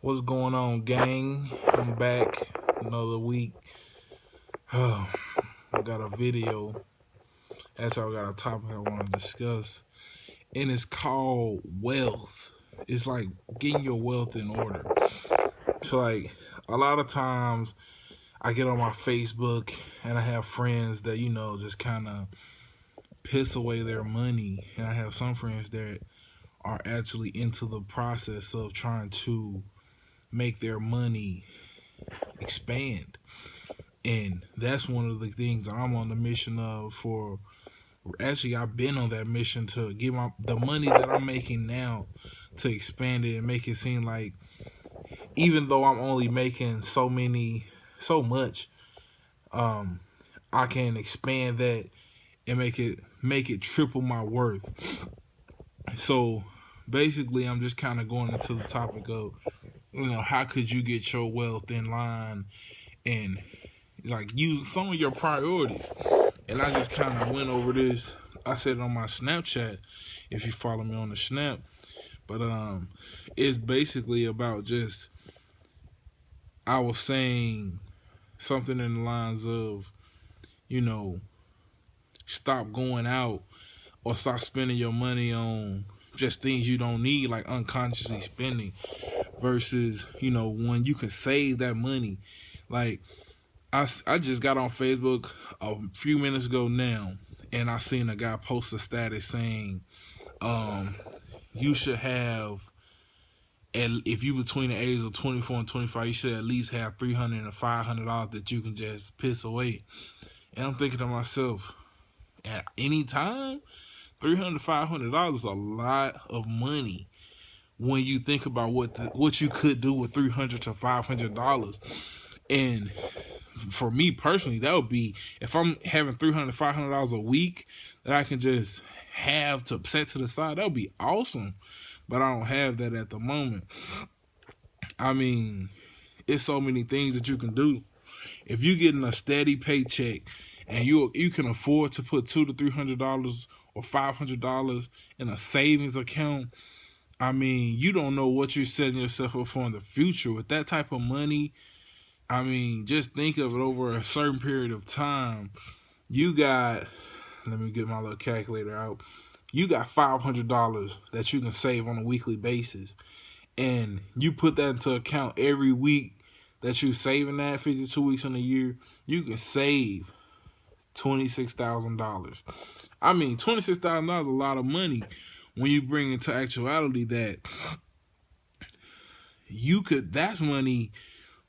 What's going on, gang? I'm back another week. I got a video. Actually, I got a topic I want to discuss, and it's called wealth. It's like getting your wealth in order. So, like, a lot of times I get on my Facebook and I have friends that, just kind of piss away their money. And I have some friends that are actually into the process of trying to make their money expand. And that's one of the things that I'm on the mission of. For actually, I've been on that mission to get the money that I'm making now to expand it and make it seem like, even though I'm only making so much, um I can expand that and make it triple my worth. So basically, I'm just kind of going into the topic of, how could you get your wealth in line and like use some of your priorities. And I just kind of went over this. I said it on my Snapchat, if you follow me on the Snap. But it's basically about just, I was saying something in the lines of, you know, stop going out or stop spending your money on just things you don't need, like unconsciously spending, versus, when you can save that money. Like, I just got on Facebook a few minutes ago now, and I seen a guy post a status saying, um, you should have, and if you between the ages of 24 and 25, you should at least have $300 to $500 that you can just piss away. And I'm thinking to myself, at any time, $300 to $500 is a lot of money when you think about what you could do with $300 to $500. And for me personally, that would be, if I'm having $300 $500 a week that I can just have to set to the side, that would be awesome. But I don't have that at the moment. I mean, it's so many things that you can do. If you're getting a steady paycheck and you can afford to put $200 to $300 or $500 in a savings account, I mean, you don't know what you're setting yourself up for in the future with that type of money. I mean, just think of it over a certain period of time. You got, let me get my little calculator out. You got $500 that you can save on a weekly basis. And you put that into account every week that you're saving that 52 weeks in a year, you can save $26,000. I mean, $26,000 is a lot of money when you bring into actuality that that's money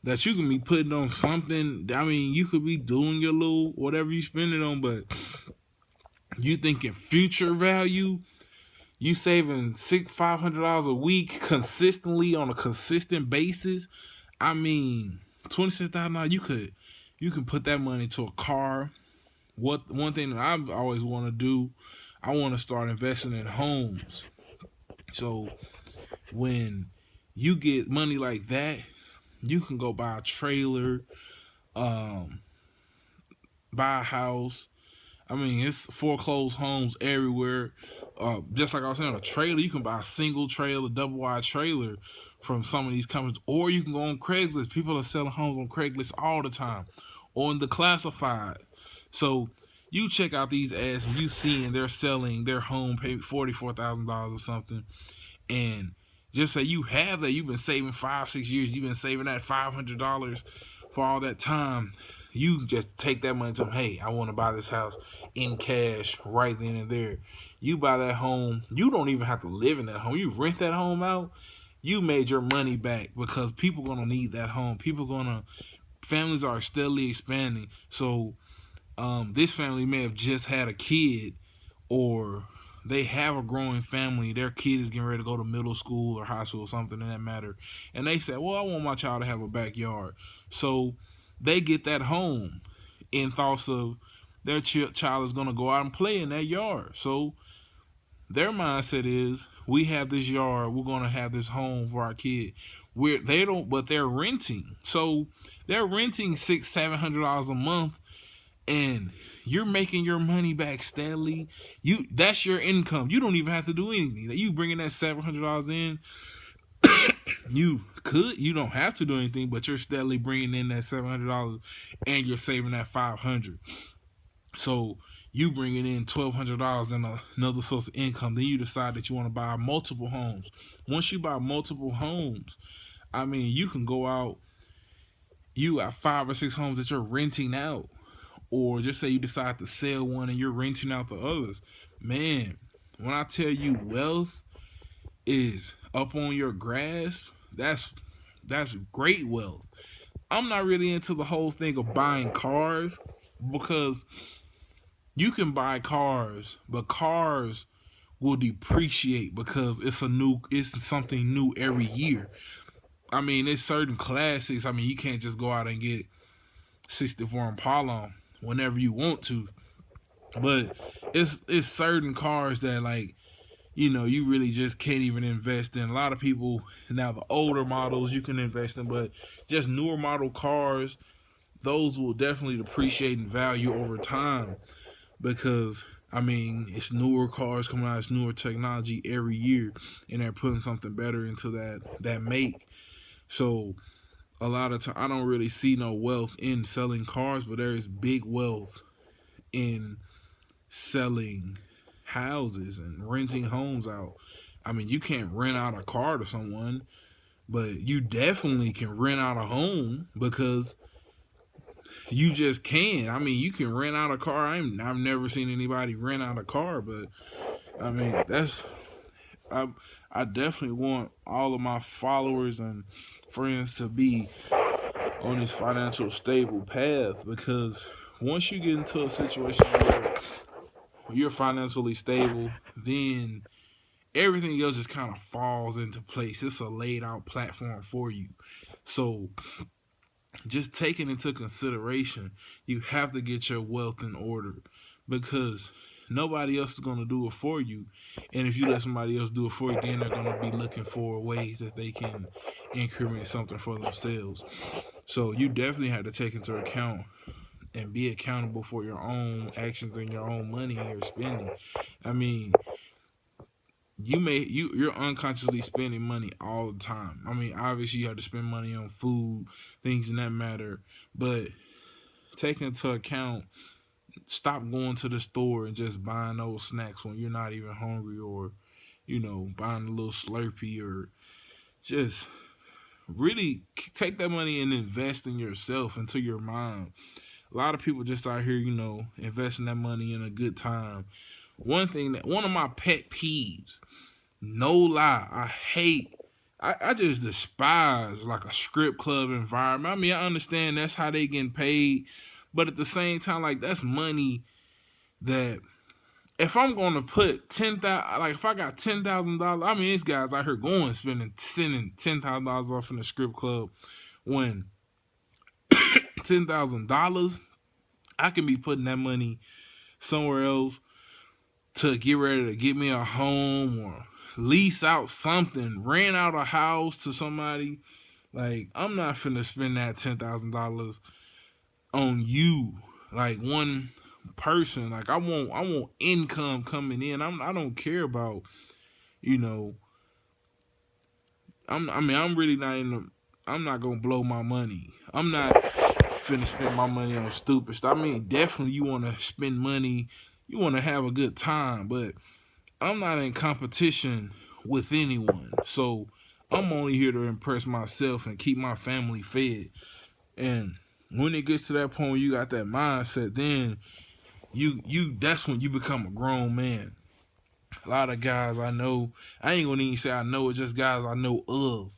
that you can be putting on something. I mean, you could be doing your little whatever you spend it on, but you thinking future value, you saving $500 a week consistently on a consistent basis. I mean, $26,000, you can put that money into a car. One thing that I always want to do, I want to start investing in homes. So when you get money like that, you can go buy a trailer, um, buy a house. I mean, it's foreclosed homes everywhere. Just like I was saying, a trailer, you can buy a single trailer, double wide trailer from some of these companies, or you can go on Craigslist. People are selling homes on Craigslist all the time, on the classified. So you check out these ads and you seeing they're selling their home, pay $44,000 or something, and just say you have that, you've been saving 5-6 years, you've been saving that $500 for all that time. You just take that money to them, hey, I want to buy this house in cash right then and there. You buy that home, you don't even have to live in that home. You rent that home out, you made your money back, because people gonna need that home. Families are steadily expanding. So this family may have just had a kid, or they have a growing family. Their kid is getting ready to go to middle school or high school or something in that matter. And they say, well, I want my child to have a backyard. So they get that home in thoughts of their child is going to go out and play in that yard. So their mindset is, we have this yard, we're going to have this home for our kid. But they're renting. So they're renting $600-$700 a month, and you're making your money back steadily. That's your income. You don't even have to do anything. You bringing that $700 in, you you don't have to do anything, but you're steadily bringing in that $700 and you're saving that $500. So you bringing in $1,200 and another source of income. Then you decide that you want to buy multiple homes. Once you buy multiple homes, I mean, you can go out. You got 5 or 6 homes that you're renting out, or just say you decide to sell one and you're renting out the others. Man, when I tell you wealth is up on your grasp, that's great wealth. I'm not really into the whole thing of buying cars, because you can buy cars, but cars will depreciate because it's something new every year. I mean, it's certain classics. I mean, you can't just go out and get 64 Impala whenever you want to. But it's certain cars that, like, you really just can't even invest in. A lot of people now, the older models you can invest in, but just newer model cars, those will definitely depreciate in value over time, because I mean, it's newer cars coming out, it's newer technology every year, and they're putting something better into that make. So a lot of time I don't really see no wealth in selling cars, but there is big wealth in selling houses and renting homes out. I mean, you can't rent out a car to someone, but you definitely can rent out a home, because you just can. I mean, you can rent out a car. I've never seen anybody rent out a car, but I mean, I definitely want all of my followers and friends to be on this financial stable path, because once you get into a situation where you're financially stable, then everything else just kind of falls into place. It's a laid out platform for you. So just taking into consideration, you have to get your wealth in order, because nobody else is going to do it for you. And if you let somebody else do it for you, then they're going to be looking for ways that they can increment something for themselves. So you definitely have to take into account and be accountable for your own actions and your own money and your spending. I mean, you're unconsciously spending money all the time. I mean, obviously you have to spend money on food, things in that matter, but take into account, stop going to the store and just buying those snacks when you're not even hungry, or buying a little Slurpee, or just really take that money and invest in yourself, into your mind. A lot of people just out here, investing that money in a good time. One of my pet peeves, no lie, I just despise like a strip club environment. I mean, I understand that's how they getting paid, but at the same time, like, that's money that, if I'm going to put 10,000, like if I got $10,000, I mean, these guys out here sending $10,000 off in the strip club, when $10,000, I can be putting that money somewhere else to get ready to get me a home, or lease out something, rent out a house to somebody. Like, I'm not finna spend that $10,000 on you, like one person. Like, I want income coming in. I don't care about, I'm really not I'm not gonna blow my money. I'm not finna spend my money on stupid stuff. I mean, definitely you want to spend money, you want to have a good time, but I'm not in competition with anyone. So I'm only here to impress myself and keep my family fed. And when it gets to that point where you got that mindset, then you that's when you become a grown man. A lot of guys I know, I ain't gonna even say I know, it's just guys I know of,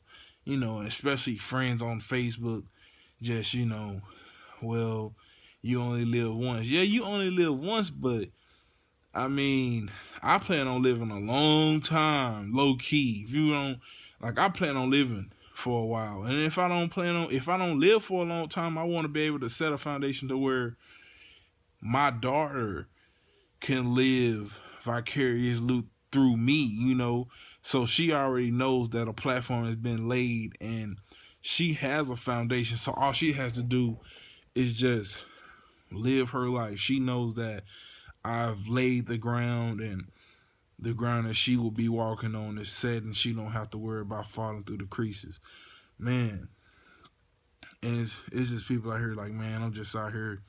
especially friends on Facebook, just, well, you only live once. Yeah, you only live once, but I mean, I plan on living a long time, low key. If you don't, like, I plan on living for a while. And if I don't live for a long time, I want to be able to set a foundation to where my daughter can live vicariously through me, so she already knows that a platform has been laid and she has a foundation. So all she has to do is just live her life. She knows that I've laid the ground, and the ground that she will be walking on is set, and she don't have to worry about falling through the creases. man. And it's just people out here like, man, I'm just out here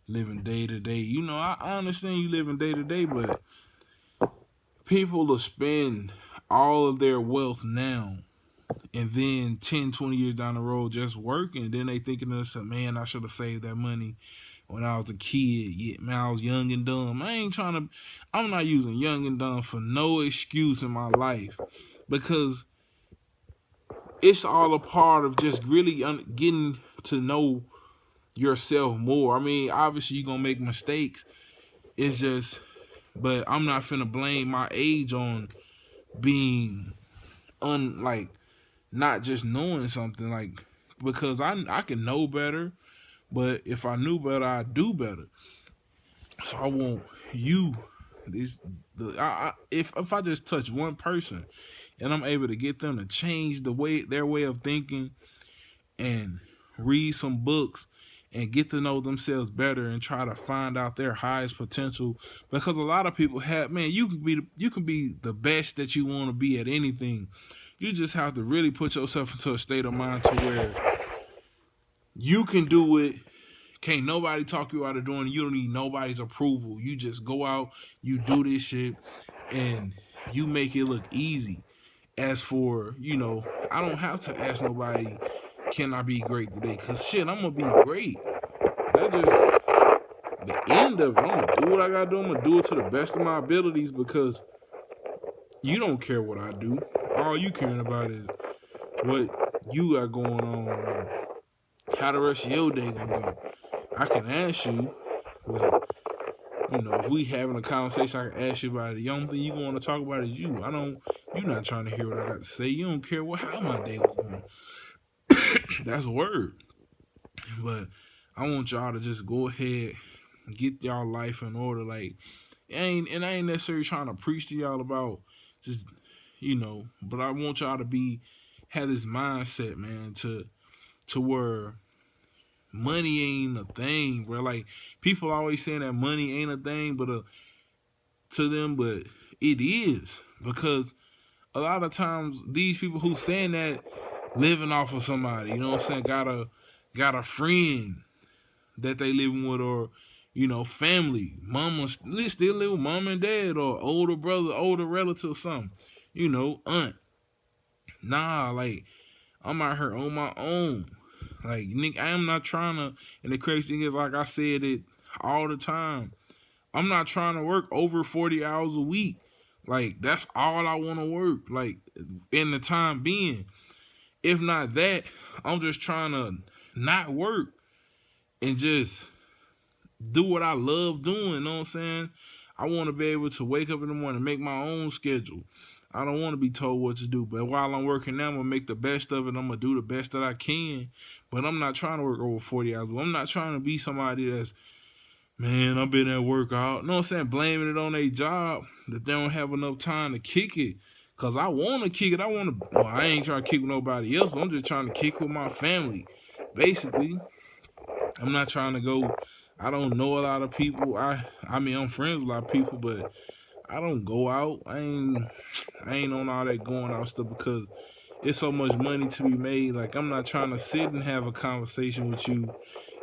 living day to day. You know, I understand you living day to day, but people will spend all of their wealth now and then 10, 20 years down the road just working. Then they thinking to themselves, man, I should have saved that money when I was a kid. Yeah, man, I was young and dumb. I'm not using young and dumb for no excuse in my life, because it's all a part of just really getting to know yourself more. I mean, obviously you're going to make mistakes. It's just, but I'm not finna blame my age on being like not just knowing something, like, because I can know better, but if I knew better, I'd do better. So I want you, if I just touch one person and I'm able to get them to change their way of thinking and read some books and get to know themselves better and try to find out their highest potential, because a lot of people have, man, you can be the best that you want to be at anything. You just have to really put yourself into a state of mind to where you can do it. Can't nobody talk you out of doing it. You don't need nobody's approval. You just go out, you do this shit, and you make it look easy. As for, I don't have to ask nobody, can I be great today? Because shit, I'm going to be great. That's just the end of it. I'm going to do what I got to do. I'm going to do it to the best of my abilities, because you don't care what I do. All you caring about is what you got going on and how the rest of your day going to go. I can ask you, but, if we having a conversation, I can ask you about it. The only thing you want to talk about is you. You're not trying to hear what I got to say. You don't care how my day was going. That's a word. But I want y'all to just go ahead and get y'all life in order. Like, I ain't necessarily trying to preach to y'all about just, but I want y'all to have this mindset, man, to where money ain't a thing, bro. Like, people always saying that money ain't a thing, but to them, but it is, because a lot of times these people who saying that living off of somebody, you know what I'm saying, got a friend that they living with, or family, mama still live with mom and dad, or older brother, older relative, something, aunt. Nah, like, I'm out here on my own. Like, Nick, I am not trying to, and the crazy thing is, like I said it all the time, I'm not trying to work over 40 hours a week. Like, that's all I want to work, like, in the time being. If not that, I'm just trying to not work and just do what I love doing, you know what I'm saying? I want to be able to wake up in the morning and make my own schedule. I don't want to be told what to do. But while I'm working now, I'm going to make the best of it. I'm going to do the best that I can. But I'm not trying to work over 40 hours. I'm not trying to be somebody that's, man, I've been at work out. You know what I'm saying? Blaming it on their job that they don't have enough time to kick it. Because I want to kick it. I ain't trying to kick with nobody else. I'm just trying to kick with my family. Basically, I'm not trying to go. I don't know a lot of people. I mean, I'm friends with a lot of people, but I don't go out. I ain't on all that going out stuff, because it's so much money to be made. Like, I'm not trying to sit and have a conversation with you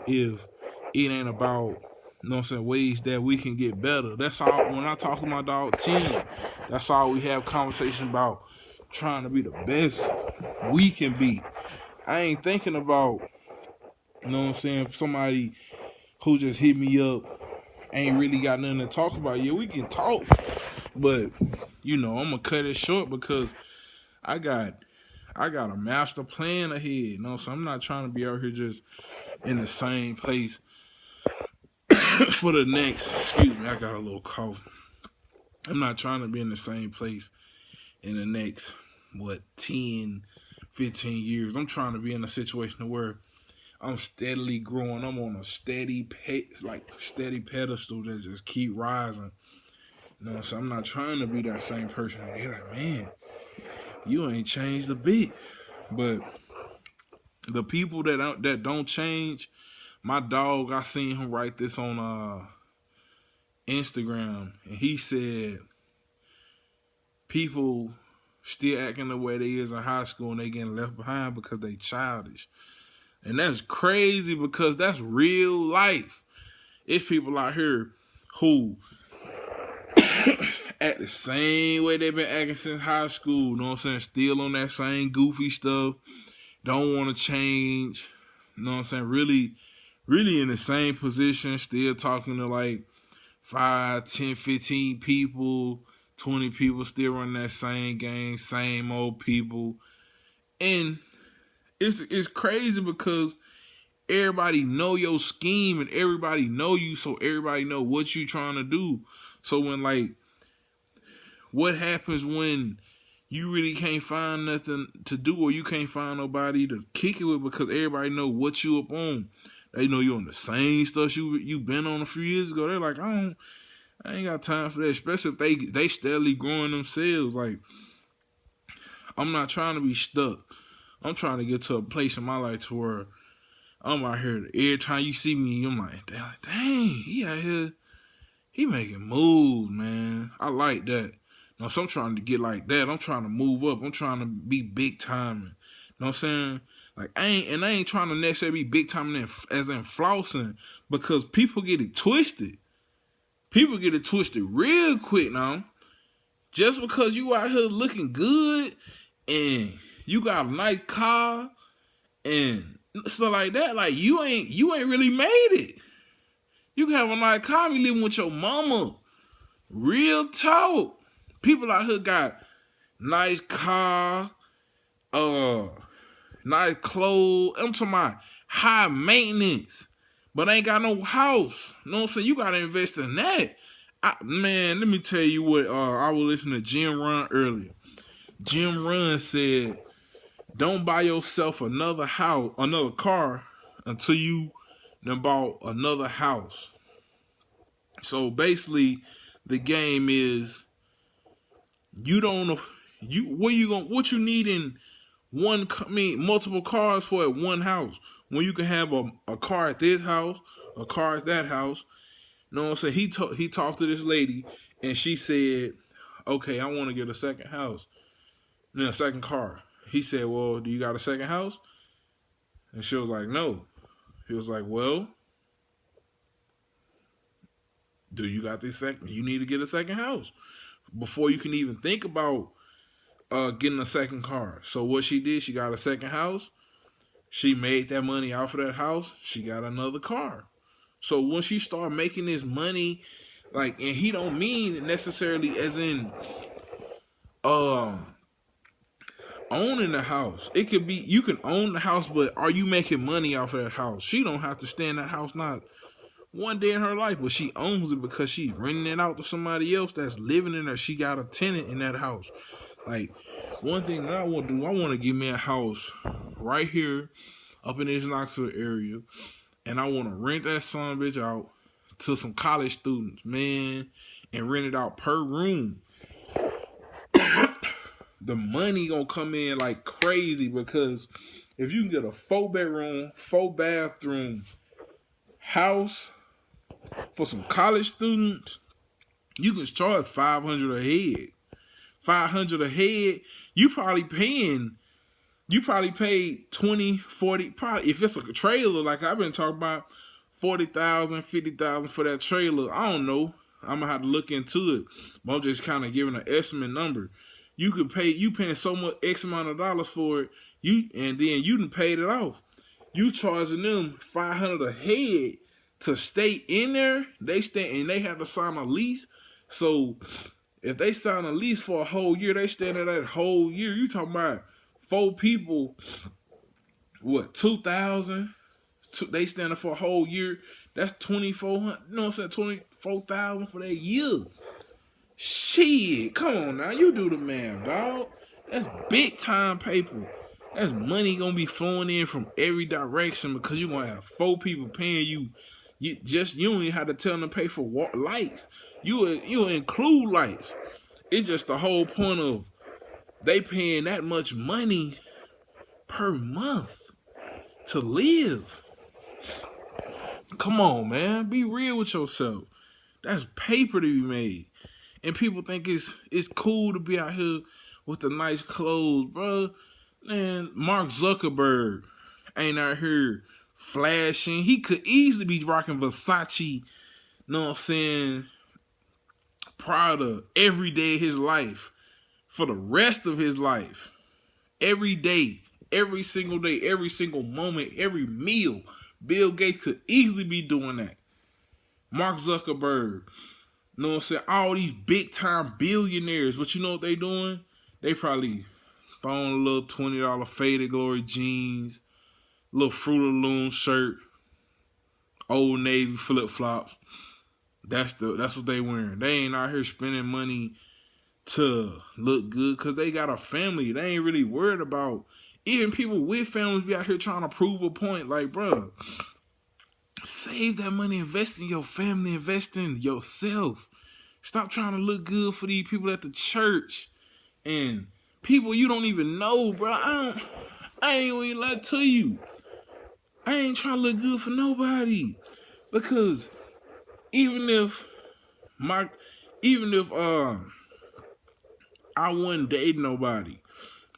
if it ain't about, ways that we can get better. That's all. When I talk to my dog Tim, that's all we have conversation about, trying to be the best we can be. I ain't thinking about, somebody who just hit me up ain't really got nothing to talk about. Yeah, we can talk, but I'm gonna cut it short, because I got a master plan ahead. So I'm not trying to be out here just in the same place for the next. Excuse me, I got a little cough. I'm not trying to be in the same place in the next 10, 15 years. I'm trying to be in a situation where I'm steadily growing. I'm on a steady pedestal that just keep rising. So I'm not trying to be that same person. You're like, man, you ain't changed a bit. But the people that don't change, my dog, I seen him write this on Instagram, and he said, people still acting the way they is in high school and they getting left behind because they childish. And that's crazy because that's real life. It's people out here who act the same way they've been acting since high school. You know what I'm saying? Still on that same goofy stuff. Don't want to change. You know what I'm saying? Really in the same position. Still talking to like 5, 10, 15 people, 20 people. Still running that same game. Same old people. And it's crazy because everybody know your scheme and everybody know you, so everybody know what you trying to do. So when like, what happens when you really can't find nothing to do or you can't find nobody to kick it with because everybody know what you up on? They know you on the same stuff you been on a few years ago. They're like, I ain't got time for that, especially if they steadily growing themselves. Like, I'm not trying to be stuck. I'm trying to get to a place in my life to where I'm out here. Every time you see me, I'm like, dang, he out here. He making moves, man. I like that. No, so I'm trying to get like that. I'm trying to move up. I'm trying to be big time. You know what I'm saying? Like, I ain't trying to necessarily be big time as in flossing, because people get it twisted. People get it twisted real quick now. Just because you out here looking good and you got a nice car and stuff like that, like you ain't really made it. You can have a nice car, you living with your mama. Real talk. People out here got nice car, nice clothes. I'm talking about high maintenance, but ain't got no house. You know what I'm saying? You gotta invest in that. Man, let me tell you what. I was listening to Jim Rohn earlier. Jim Rohn said, "Don't buy yourself another car, until you done bought another house." So basically, the game is what you need in multiple cars for at one house, when you can have a car at this house, a car at that house. You know what I'm saying? He talked to this lady and she said, "Okay, I want to get a second house, a second car." He said, "Well, do you got a second house?" And she was like, "No." He was like, "Well, do you got this second? You need to get a second house before you can even think about getting a second car." So what she did, she got a second house. She made that money off of that house. She got another car. So once you start making this money, like, and he don't mean necessarily as in owning the house. It could be you can own the house, but are you making money off of that house? She don't have to stay in that house not one day in her life, but she owns it because she's renting it out to somebody else that's living in there. She got a tenant in that house. Like, one thing that I want to do, I want to get me a house right here up in this Knoxville area, and I want to rent that son of a bitch out to some college students, man, and rent it out per room. The money gonna come in like crazy, because if you can get a 4-bedroom, 4-bathroom house for some college students, you can charge $500 a head. $500 a head. You probably paid 20, 40, probably, if it's a trailer, like I've been talking about, 40,000, 50,000 for that trailer. I don't know. I'm gonna have to look into it. But I'm just kind of giving an estimate number. You paying so much X amount of dollars for it, and then you done paid it off. You charging them $500 a head to stay in there. They stay and they have to sign a lease. So if they sign a lease for a whole year, they stay there that whole year. You talking about 4 people, what, 2,000? They stand there for a whole year. That's 2,400. You know what I'm saying? 24,000 for that year. Shit, come on now, you do the math, dog. That's big time paper. That's money gonna be flowing in from every direction, because you gonna have 4 people paying you. You don't even have to tell them to pay for lights. You include lights. It's just the whole point of they paying that much money per month to live. Come on, man, be real with yourself. That's paper to be made. And people think it's cool to be out here with the nice clothes, bro. Man, Mark Zuckerberg ain't out here flashing. He could easily be rocking Versace, know what I'm saying, Prada every day of his life for the rest of his life. Every day, every single day, every single moment, every meal. Bill Gates could easily be doing that. Mark Zuckerberg, know what I'm saying? All these big time billionaires, but you know what they doing? They probably throwing a little $20 Faded Glory jeans, little Fruit of the Loom shirt, Old Navy flip flops. That's what they wearing. They ain't out here spending money to look good because they got a family. They ain't really worried about. Even people with families be out here trying to prove a point. Like, bro, save that money, invest in your family, invest in yourself. Stop trying to look good for these people at the church and people you don't even know, bro. I ain't gonna lie to you. I ain't trying to look good for nobody because even if I wouldn't date nobody,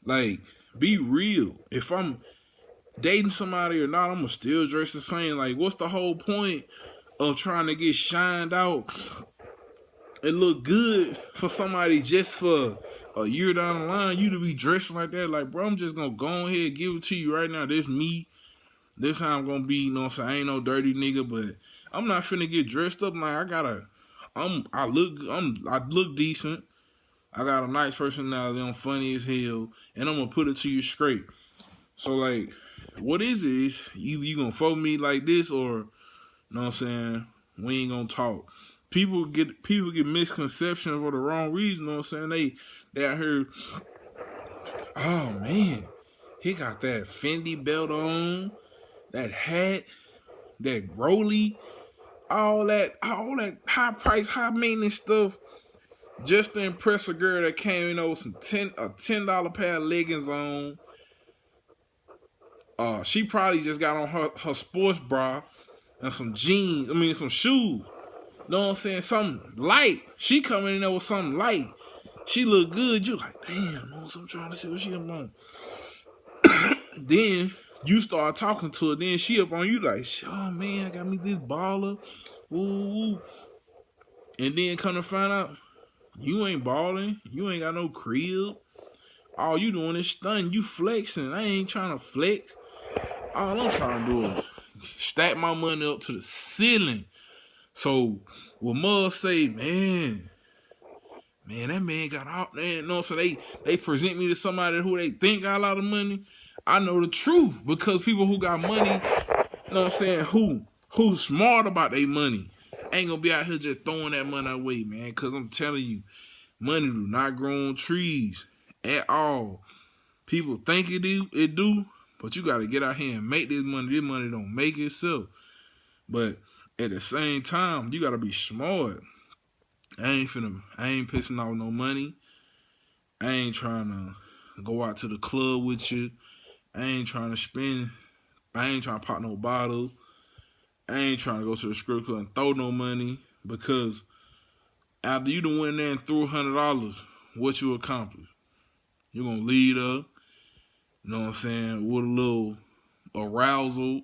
like, be real. If I'm dating somebody or not, I'm gonna still dress the same. Like, what's the whole point of trying to get shined out and look good for somebody just for a year down the line? You to be dressing like that? Like, bro, I'm just gonna go ahead and give it to you right now. This me. This how I'm gonna be. You know what I'm saying? I ain't no dirty nigga, but I'm not finna get dressed up like I look decent. I got a nice personality. I'm funny as hell, and I'm gonna put it to you straight. So, like, what is it? It's either you gonna fuck me like this, or, you know what I'm saying, we ain't gonna talk. People get misconceptions for the wrong reason. You know what I'm saying? They out here. Oh man, he got that Fendi belt on, that hat, that Rolly, all that high price, high maintenance stuff, just to impress a girl that came in with some $10 pair of leggings on. She probably just got on her sports bra and some jeans. Some shoes. Know what I'm saying? Something light. She coming in there with something light. She look good. You like, damn, know what I'm trying to see what she on. Then you start talking to her. Then she up on you like, oh man, I got me this baller. Ooh. And then come to find out, you ain't balling. You ain't got no crib. All you doing is stunning. You flexing. I ain't trying to flex. All I'm trying to do is stack my money up to the ceiling. So when Mug say, man, that man got out, man. No, so they present me to somebody who they think got a lot of money. I know the truth because people who got money, you know what I'm saying, who's smart about their money, ain't gonna be out here just throwing that money away, man. Cause I'm telling you, money do not grow on trees at all. People think it do, but you gotta get out here and make this money. This money don't make itself. But at the same time, you gotta be smart. I ain't pissing off no money. I ain't trying to go out to the club with you. I ain't trying to spend. I ain't trying to pop no bottle. I ain't trying to go to the strip club and throw no money, because after you done went there and threw $100, what you accomplish? You're gonna lead up, you know what I'm saying, with a little arousal,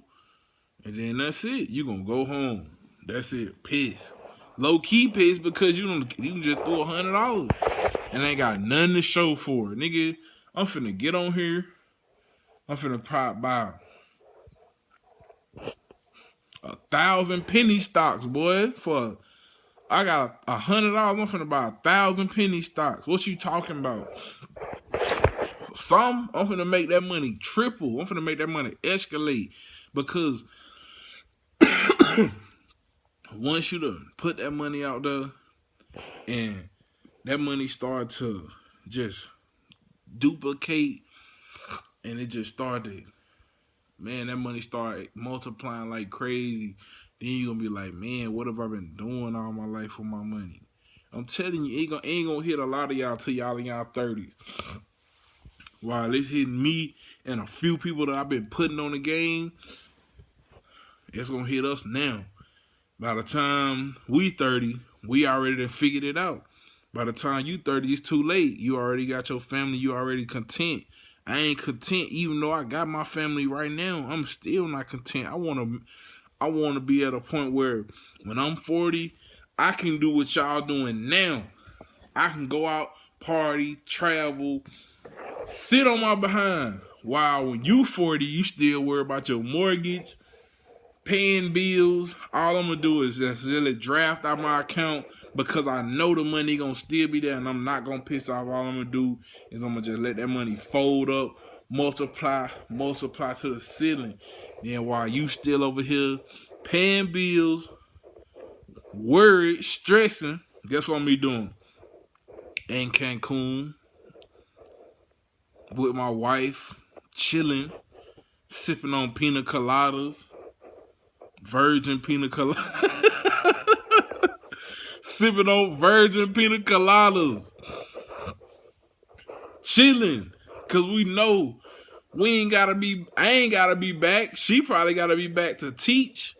and then that's it. You're gonna go home. That's it. Pissed. Low key pissed because you just threw $100 and ain't got nothing to show for it. Nigga, I'm finna get on here. I'm finna buy 1,000 penny stocks, boy. I got $100. I'm finna buy 1,000 penny stocks. What you talking about? I'm finna make that money triple. I'm finna make that money escalate, because once you done put that money out there and that money start to just duplicate, and it just started, man, that money started multiplying like crazy. Then you gonna be like, man, what have I been doing all my life with my money? I'm telling you, it ain't gonna hit a lot of y'all till y'all in y'all 30s. While it's hitting me and a few people that I've been putting on the game, it's gonna hit us now. By the time we 30, we already done figured it out. By the time you 30, it's too late. You already got your family. You already content. I ain't content, even though I got my family right now. I'm still not content. I wanna be at a point where when I'm 40, I can do what y'all doing now. I can go out, party, travel, sit on my behind. While when you 40, you still worry about your mortgage, paying bills. All I'm gonna do is just really draft out my account because I know the money gonna still be there and I'm not gonna piss off. All I'm gonna do is I'm gonna just let that money fold up, multiply to the ceiling. Then while you still over here paying bills, worried, stressing, guess what I'm be doing? In Cancun with my wife, chilling, sipping on pina coladas, virgin pina coladas. Sipping on virgin pina coladas. Chilling. Cause we know I ain't gotta be back. She probably gotta be back to teach.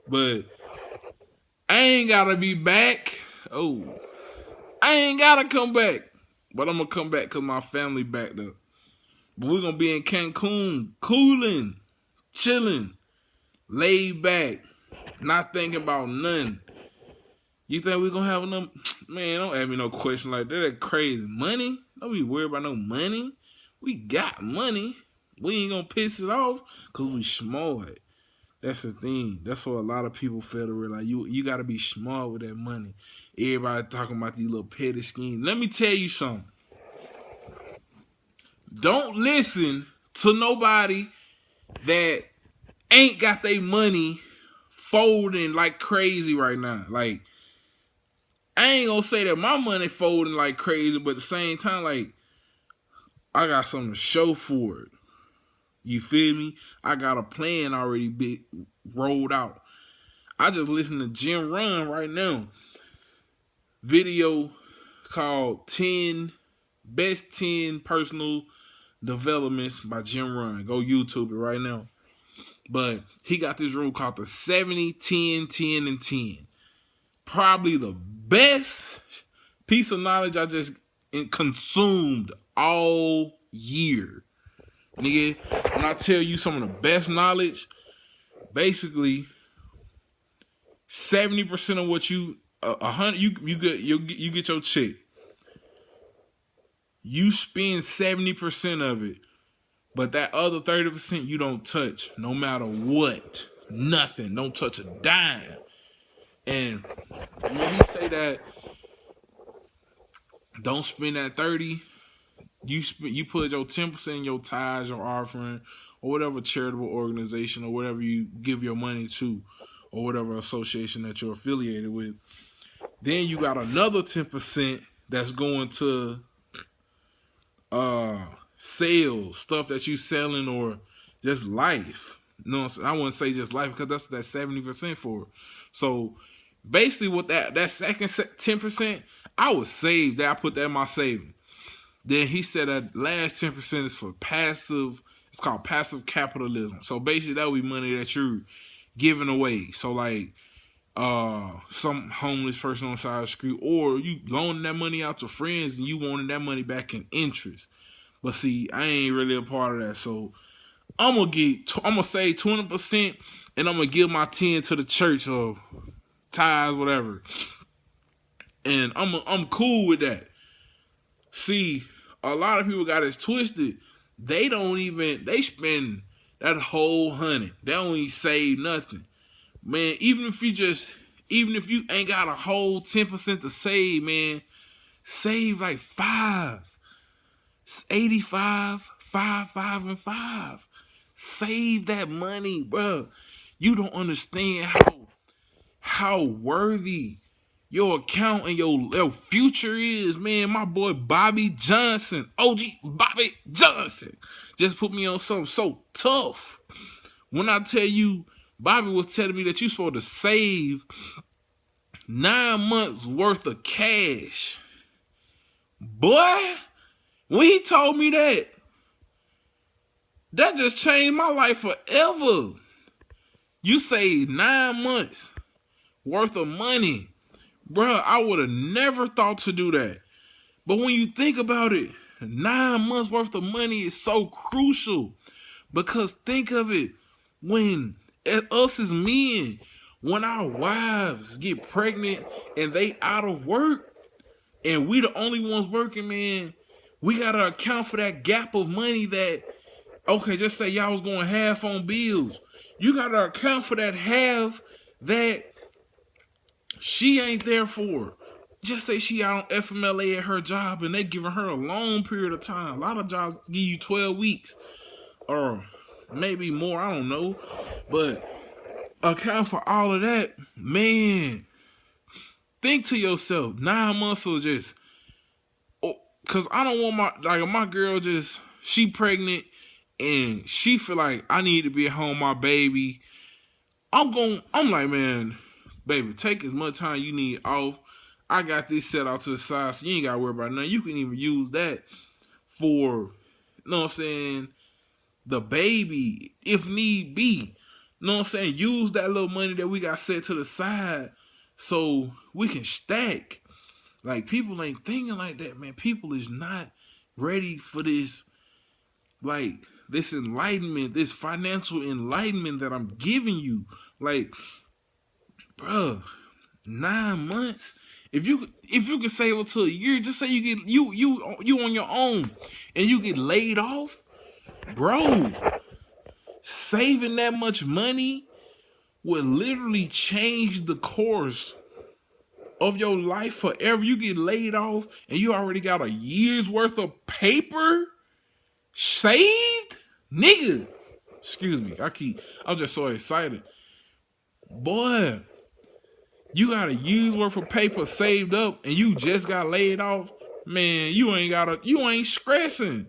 But I ain't gotta be back. Oh. I ain't gotta come back. But I'm gonna come back cause my family back there. But we're gonna be in Cancun, cooling, chilling, laid back, not thinking about nothing. You think we gonna have enough? Man, don't ask me no question like that. That's crazy. Money? Don't be worried about no money. We got money. We ain't gonna piss it off because we smart. That's the thing. That's what a lot of people fail to realize. You gotta be smart with that money. Everybody talking about these little petty schemes. Let me tell you something. Don't listen to nobody that ain't got their money folding like crazy right now. Like, I ain't gonna say that my money folding like crazy, but at the same time, like, I got something to show for it. You feel me? I got a plan already rolled out. I just listened to Jim Rohn right now. Video called Best 10 Personal Developments by Jim Rohn. Go YouTube it right now. But he got this rule called the 70, 10, 10, and 10. Probably the best piece of knowledge I just consumed all year. Nigga, when I tell you some of the best knowledge, basically 70% of what you 100 you get your check. You spend 70% of it, but that other 30% you don't touch, no matter what. Nothing. Don't touch a dime. And when he say that, don't spend that 30. You put your 10% in your tithes, your offering, or whatever charitable organization or whatever you give your money to, or whatever association that you're affiliated with. Then you got another 10% that's going to sales, stuff that you selling, or just life. No, I wouldn't say just life because that's that 70% for it. So basically, with that second 10%, I would save that. I put that in my savings. Then he said that last 10% is for passive. It's called passive capitalism. So basically, that would be money that you're giving away. So like some homeless person on the side of the street, or you loaning that money out to friends and you wanting that money back in interest. But see, I ain't really a part of that. So I'm gonna save 20% and I'm gonna give my 10 to the church or tithes, whatever. And I'm cool with that. See, a lot of people got it twisted. They spend that whole 100. They don't even save nothing. Man, even if you ain't got a whole 10% to save, man, save like 5. 85, 5, 5, and 5. Save that money, bro. You don't understand how worthy your account and your future is, man. My boy Bobby Johnson, OG Bobby Johnson, just put me on something so tough. When I tell you, Bobby was telling me that you're supposed to save 9 months worth of cash. Boy, when he told me that just changed my life forever. You save 9 months worth of money. Bruh, I would have never thought to do that. But when you think about it, 9 months worth of money is so crucial. Because think of it, when us as men, when our wives get pregnant and they out of work, and we the only ones working, man, we gotta account for that gap of money that, okay, just say y'all was going half on bills. You gotta account for that half that she ain't there for. Just say she out on FMLA at her job and they giving her a long period of time. A lot of jobs give you 12 weeks or maybe more, I don't know. But account for all of that, man. Think to yourself, 9 months of just, cause I don't want my girl just, she pregnant and she feel like I need to be at home, my baby. I'm like, man, baby, take as much time you need off. I got this set out to the side, so you ain't gotta worry about nothing. You can even use that for, you know what I'm saying, the baby, if need be. You know what I'm saying? Use that little money that we got set to the side so we can stack. Like, people ain't thinking like that, man. People is not ready for this, like, this enlightenment, this financial enlightenment that I'm giving you. Like, bruh, 9 months. If you can save up to a year, just say you get you on your own and you get laid off, bro. Saving that much money will literally change the course of your life forever. You get laid off and you already got a year's worth of paper saved, nigga. Excuse me. I'm just so excited, boy. You got a year's worth of paper saved up and you just got laid off, man, you ain't stressing.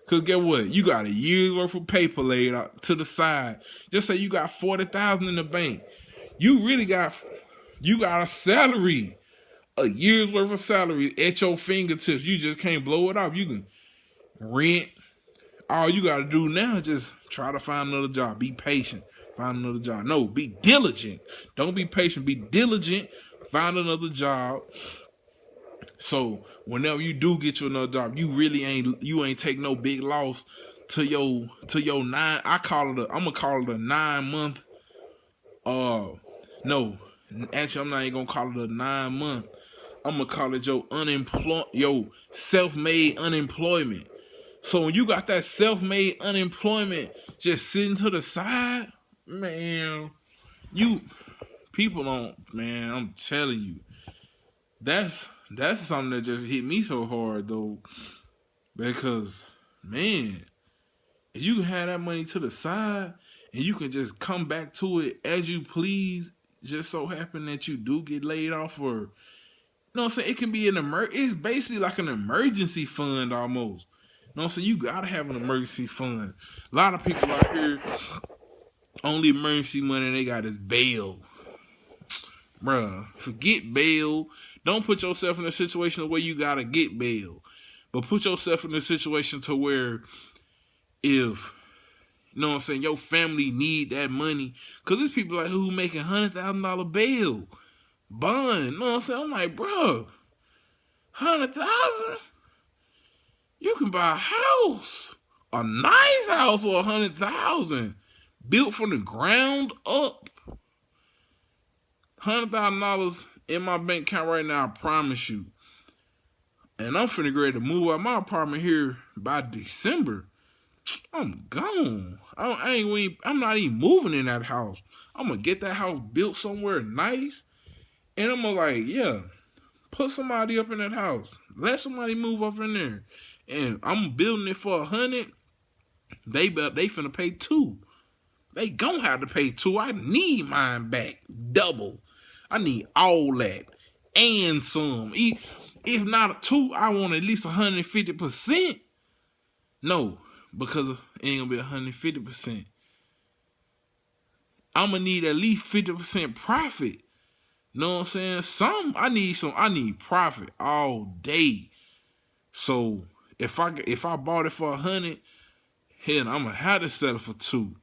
Cause get what? You got a year's worth of paper laid out to the side. Just say you got 40,000 in the bank. You got a salary, a year's worth of salary at your fingertips. You just can't blow it off. You can rent. All you gotta do now is just try to find another job. Be patient. Find another job. No, be diligent. Don't be patient. Be diligent. Find another job. So whenever you do get you another job, you ain't take no big loss to your 9. I'm gonna call it a 9 month. No, actually I'm not even gonna call it a 9 month. I'm gonna call it your self-made unemployment. So when you got that self-made unemployment just sitting to the side, man, people don't, man, I'm telling you, that's something that just hit me so hard though, because, man, if you have that money to the side and you can just come back to it as you please, just so happen that you do get laid off, or, you know what I'm saying, it can be it's basically like an emergency fund almost. You know what I'm saying? You gotta have an emergency fund. A lot of people out here, only emergency money they got is bail. Bruh, forget bail. Don't put yourself in a situation where you gotta get bail. But put yourself in a situation to where if, you know what I'm saying, your family need that money. Cause there's people like who making $100,000 bail. Bond. You know what I'm saying? I'm like, bro, 100,000? You can buy a house. A nice house for 100,000. Built from the ground up. $100,000 in my bank account right now, I promise you. And I'm finna get ready to move out my apartment here by December. I'm gone. I'm not even moving in that house. I'm gonna get that house built somewhere nice. And I'm gonna, like, yeah, put somebody up in that house. Let somebody move up in there. And I'm building it for 100. They finna pay 2. They gon' have to pay 2. I need mine back double. I need all that and some. If not 2, I want at least 150%. No, because it ain't gonna be 150%. I'm gonna need at least 50% profit. Know what I'm saying? I need profit all day. So if I bought it for 100, hell, I'm gonna have to sell it for 2.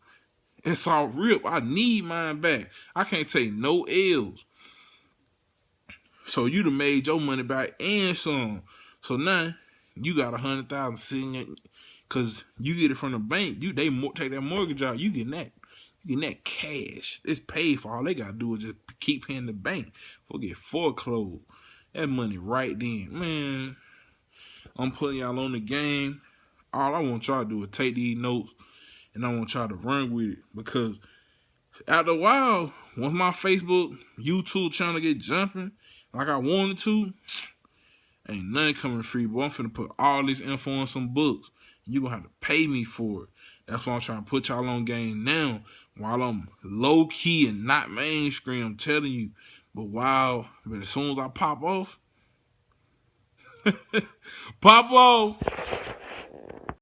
It's all real. I need mine back. I can't take no L's. So you done made your money back and some. So now you got 100,000 sitting there, cause you get it from the bank. They take that mortgage out. You getting that. You getting that cash. It's paid for. All they gotta do is just keep paying the bank. Get foreclosed. That money right then, man. I'm putting y'all on the game. All I want y'all to do is take these notes, and I want y'all to run with it, because after a while, once my Facebook, YouTube channel get jumping like I wanted to, ain't nothing coming free, boy. I'm finna put all this info on some books. You gonna have to pay me for it. That's why I'm trying to put y'all on game now, while I'm low key and not mainstream. I'm telling you. But as soon as I pop off,